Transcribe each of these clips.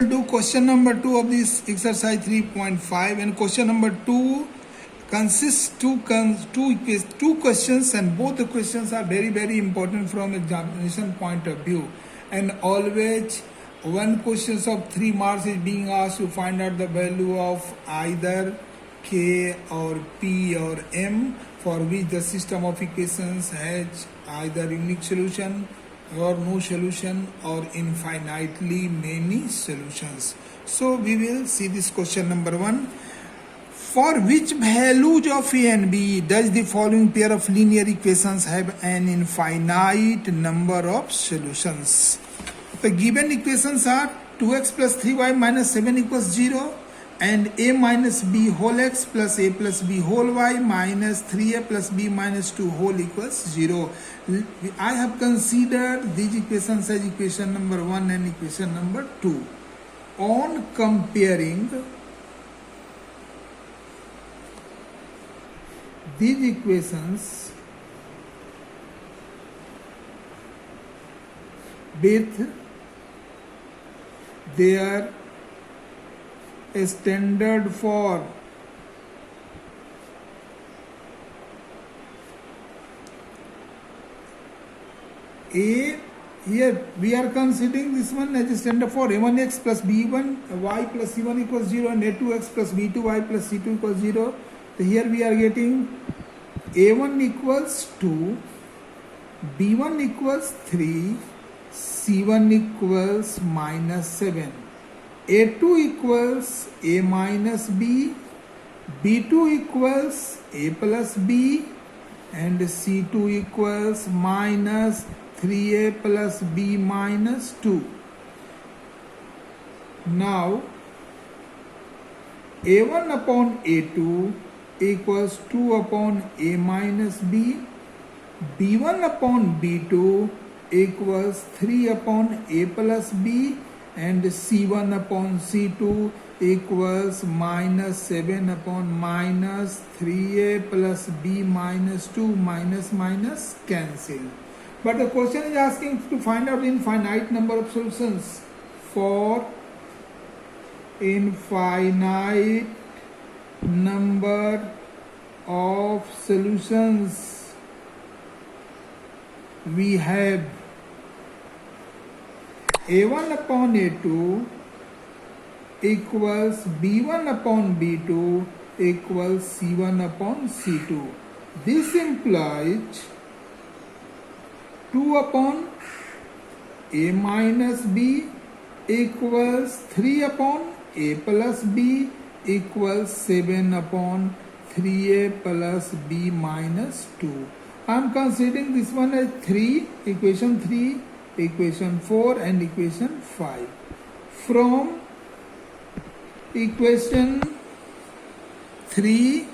Do question number 2 of this exercise 3.5, and question number 2 consists two questions, and both the questions are very important from examination point of view, and always one question of 3 marks is being asked to find out the value of either k or p or m, for which the system of equations has either unique solution or no solution or infinitely many solutions. So we will see this question number 1. For which values of a and b does the following pair of linear equations have an infinite number of solutions? The given equations are 2x plus 3y minus 7 equals 0 and a minus b whole x plus a plus b whole y minus 3a plus b minus 2 whole equals 0. I have considered these equations as equation number 1 and equation number 2. On comparing these equations with their standard form, a, here we are considering this one as a standard for a1x plus b1y plus c1 equals 0 and a2x plus b2y plus c2 equals 0. So here we are getting a1 equals 2, b1 equals 3, c1 equals minus 7. A2 equals a minus b, b2 equals a plus b, and c2 equals minus 3a plus b minus 2. Now a1 upon a2 equals 2 upon a minus b, b1 upon b2 equals 3 upon a plus b, and c1 upon c2 equals minus 7 upon minus 3a plus b minus 2, minus cancel. But the question is asking to find out infinite number of solutions. For infinite number of solutions, we have a1 upon a2 equals b1 upon b2 equals c1 upon c2. This implies 2 upon a minus b equals 3 upon a plus b equals 7 upon 3a plus b minus 2. I am considering this one as 3, equation 3, equation 4 and equation 5. From equation 3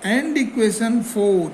and equation 4,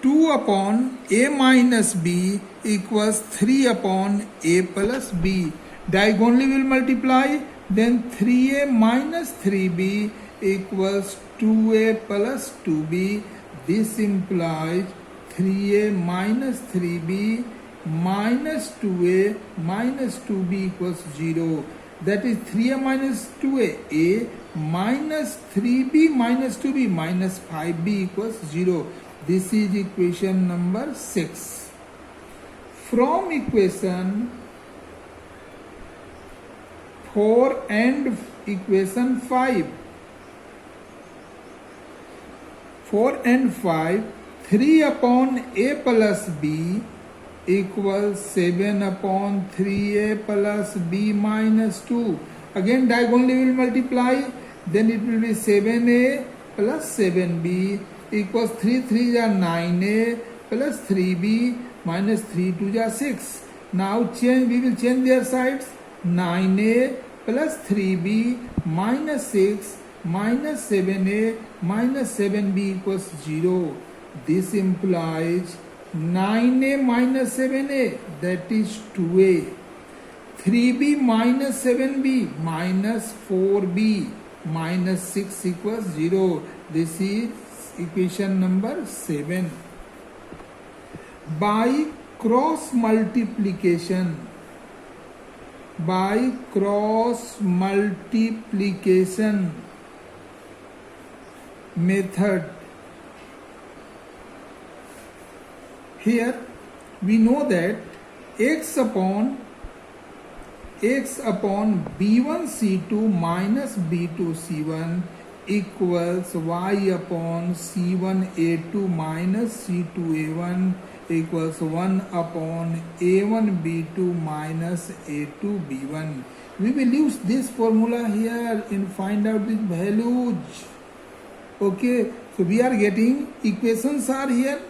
2 upon a minus b equals 3 upon a plus b. Diagonally will multiply, then 3a minus 3b equals 2a plus 2b. This implies 3a minus 3b minus 2a minus 2b equals 0. That is 3a minus 2a, a minus 3b minus 2b minus 5b equals 0. This is equation number 6. From equation 4 and equation 5, 4 and 5, 3 upon a plus b equals 7 upon 3a plus b minus 2. Again diagonally will multiply, then it will be 7a plus 7b equals 3 3 are 9a plus 3b minus 3 2 are 6. Now we will change their sides. 9a plus 3b minus 6 minus 7a minus 7b equals 0. This implies 9a minus 7a, that is 2a. 3b minus 7b minus 4b minus 6 equals 0. This is equation number 7. By cross multiplication, by cross multiplication method. Here we know that x upon b1 c2 minus b2 c1 equals y upon c1 a2 minus c2 a1 equals 1 upon a1 b2 minus a2 b1. We will use this formula here and find out the values. Okay, so we are getting equations are here.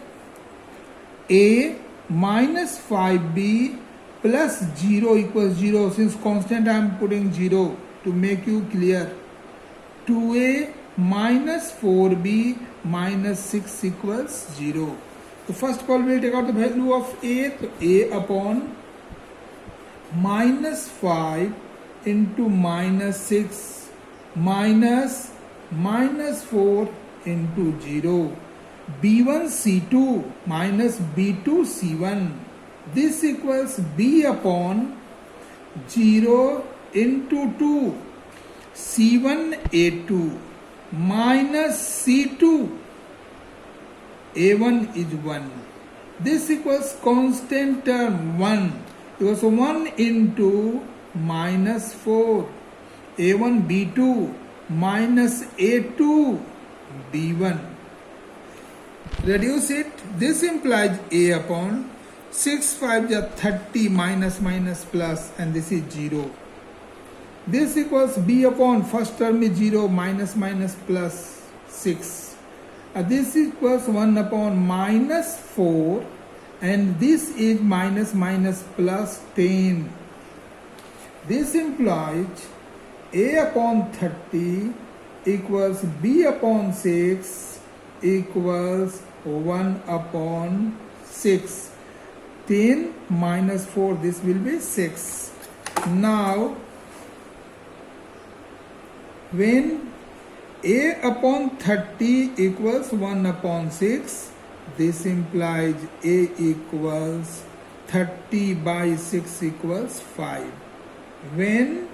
A minus 5b plus 0 equals 0. Since constant I am putting 0 to make you clear. 2a minus 4b minus 6 equals 0. So first of all we will take out the value of a. So a upon minus 5 into minus 6 minus 4 into 0. b1 c2 minus b2 c1. This equals b upon 0 into 2. c1 a2 minus c2 a1 is 1. This equals constant term 1. Because 1 into minus 4. a1 b2 minus a2 b1. Reduce it. This implies a upon 6 5 is 30 minus plus, and this is 0. This equals b upon first term is 0 minus plus 6. This equals 1 upon minus 4, and this is minus plus 10. This implies a upon 30 equals b upon 6 equals 1 upon 6. 10 minus 4, this will be 6. Now, when a upon 30 equals 1 upon 6, this implies a equals 30 by 6 equals 5. When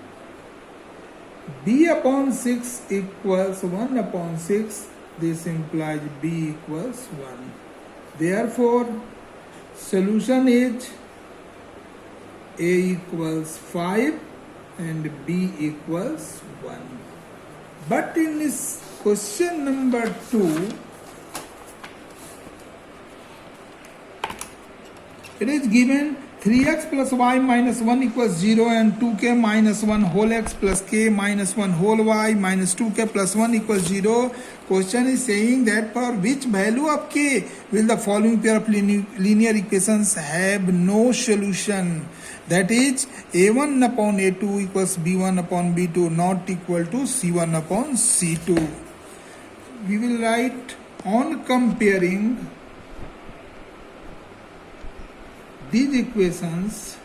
b upon 6 equals 1 upon 6, this implies b equals 1. Therefore, solution is a equals 5 and b equals 1. But in this question number 2, it is given 3x plus y minus 1 equals 0 and 2k minus 1 whole x plus k minus 1 whole y minus 2k plus 1 equals 0. Question is saying that for which value of k will the following pair of linear equations have no solution? That is a1 upon a2 equals b1 upon b2 not equal to c1 upon c2. We will write on comparing these equations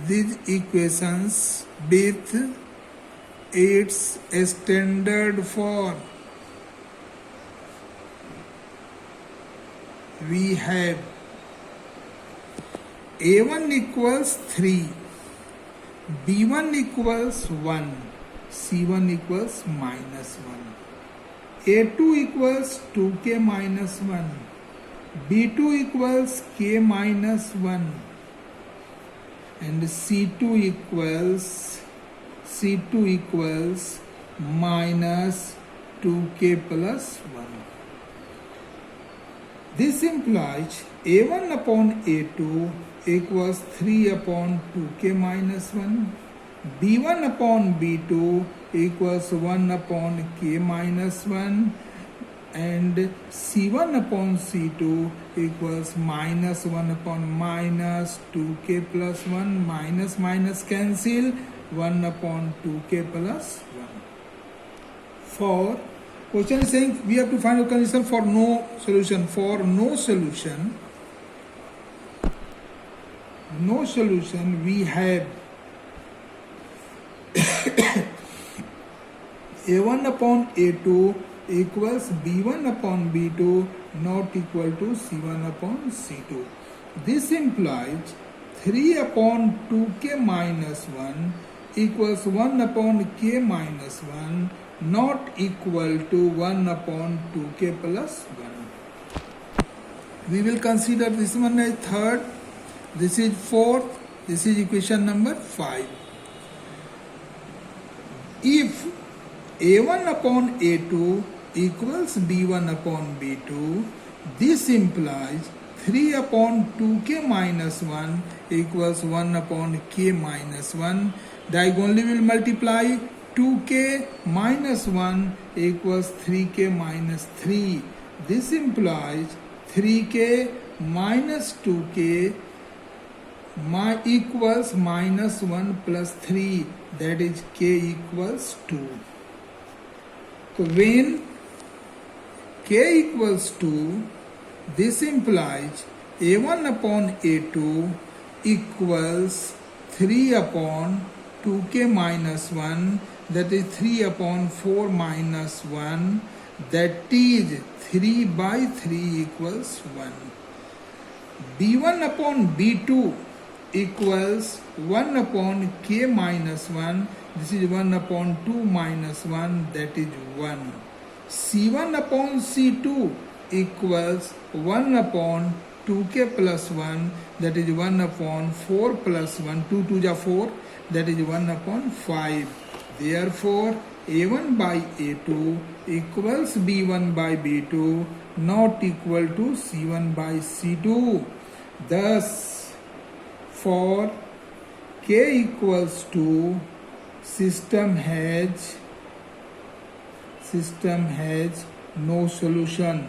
with its standard form. We have a1 equals 3, b1 equals 1, c1 equals minus 1, a2 equals 2k minus 1, b2 equals k minus 1, and c2 equals minus 2k plus 1. This implies a1 upon a2 equals 3 upon 2k minus 1, b1 upon b2 equals 1 upon k minus 1, and c1 upon c2 equals minus 1 upon minus 2k plus 1, minus cancel, 1 upon 2k plus 1. For question is saying we have to find a condition for no solution. For no solution, we have a1 upon a2 equals b1 upon b2 not equal to c1 upon c2. This implies 3 upon 2k minus 1 equals 1 upon k minus 1 not equal to 1 upon 2k plus 1. We will consider this one as third, this is fourth, this is equation number 5. If a1 upon a2 equals b1 upon b2, this implies 3 upon 2k minus 1 equals 1 upon k minus 1. Diagonally will multiply 2k minus 1 equals 3k minus 3. This implies 3k minus 2k equals minus 1 plus 3, that is k equals 2. So when k equals 2, this implies a1 upon a2 equals 3 upon 2k minus 1, that is 3 upon 4 minus 1, that is 3 by 3 equals 1. b1 upon b2 equals 1 upon k minus 1, this is 1 upon 2 minus 1, that is 1. c1 upon c2 equals 1 upon 2k plus 1, that is 1 upon 4 plus 1, 2 2 is 4, that is 1 upon 5. Therefore, a1 by a2 equals b1 by b2 not equal to c1 by c2. Thus, for k equals 2, system has no solution.